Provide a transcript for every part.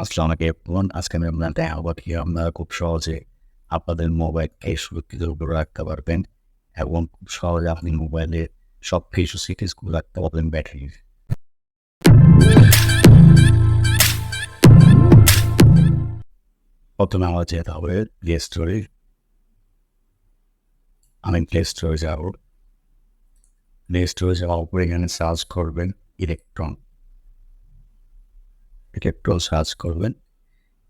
আসসালামু আলাইকুম। আজকে আমি আপনাদের দেখাবো কিভাবে আপনারা খুব সহজে আপনাদের মোবাইলকে সুরক্ষিত করে রাখতে পারবেন এবং খুব সহজে আপনি মোবাইলের সব কিছু সেটিংসগুলো রাখতে পারবেন ব্যাটারির। প্রথমে আমার যেতে হবে প্লে স্টোরে। আমি প্লে স্টোরে যাব। প্লে স্টোরে যাওয়ার পর এখানে সার্চ করবেন ইলেকট্রন। ইলেকট্রন সার্চ করবেন।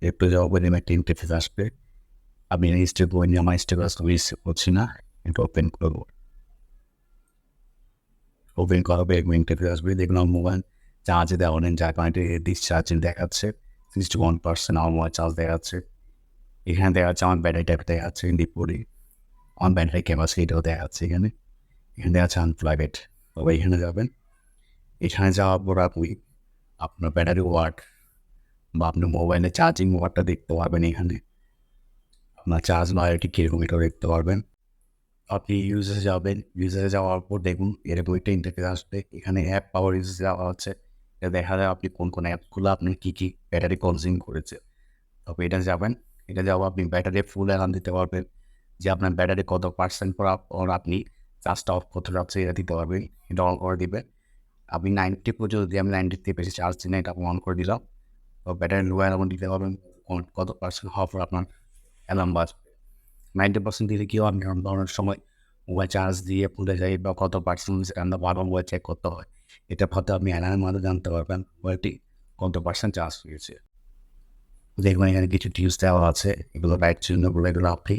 একটু যাওয়ার পর একটা ইন্টারফেস আসবে। আমি রেজিস্টার করে নিয়ে আমার ইনস্টাগ্রাম রিসিভ করছি না, এটা ওপেন করবো। ওপেন করা হবে এবং ইন্টারফেস আসবে। দেখুন আমার মোবাইল চার্জে দেওয়া নেই, যার কারণে ডিসচার্জিং দেখাচ্ছে। 61% আমার মোবাইল চার্জ দেখাচ্ছে। এখানে দেখা যাচ্ছে আমার ব্যাটারি টাইপ দেখাচ্ছে ডিপোরি। আমার ব্যাটারি ক্যাপাসিটিও দেখাচ্ছে এখানে। এখানে দেখা যাচ্ছে আনপ্লাগেড। তবে এখানে যাবেন। এখানে যাওয়ার পর আপনি আপনার ব্যাটারি ওয়াট বা আপনার মোবাইলের চার্জিং ওয়াটটা দেখতে পারবেন। এখানে আপনার চার্জ বায়োটি কীরকম এটাও দেখতে পারবেন। আপনি ইউজেসে যাবেন। ইউজেসে যাওয়ার পর দেখুন এরকম একটা ইন্টারফেস আসবে। এখানে অ্যাপ পাওয়ার ইউজেস দেওয়া হচ্ছে। এটা দেখা যায় আপনি কোন অ্যাপগুলো আপনি কী ব্যাটারি কনজিউম করেছে। তবে এটা যাবেন। এটা যাওয়া আপনি ব্যাটারি ফুল অ্যালার্ম দিতে পারবেন যে আপনার ব্যাটারি কত পার্সেন্ট পর আপনি চার্জটা অফ করতে যাচ্ছে এটা দিতে পারবেন। এটা অন করে দিবেন। আপনি 90 পর্যন্ত যদি আমি 90 থেকে বেশি চার্জ দিই না, এটা অন করে দিলাম। তো ব্যাটারি লো অ্যালার্ম দিতে পারবেন কত পার্সেন্ট হওয়ার পর আপনার অ্যালার্ম বাজবে। 90% দিলে কি হয়, আমরা অনেক সময় মোবাইল চার্জ দিয়ে ভুলে যাই বা কত পার্সেন্ট আমরা বারবার মোবাইল চেক করতে হয়। এটা হয়তো আপনি অ্যালার্মের মাধ্যমে জানতে পারবেন মোবাইলটি কত পার্সেন্ট চার্জ হয়েছে। দেখবেন এখানে কিছু টিপস দেওয়া আছে, এগুলো রাইট চিহ্নগুলো এগুলো আপনি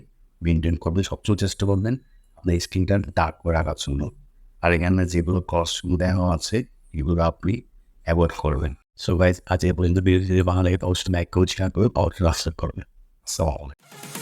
মেনটেন করবেন। সবসময় চেষ্টা করবেন আপনার স্ক্রিনটা ডার্ক করে রাখার জন্য। আর এখানে যেগুলো কস্টগুলো দেওয়া আছে এগুলো আপনি অ্যাভয়েড করবেন। সো গাইজ আজ এ পর্যন্ত ভিডিও যদি ভালো লাগে অবশ্যই লাইক করে শেয়ার করে অবশ্যই সাবস্ক্রাইব করবেন। আসসালামু আলাইকুম।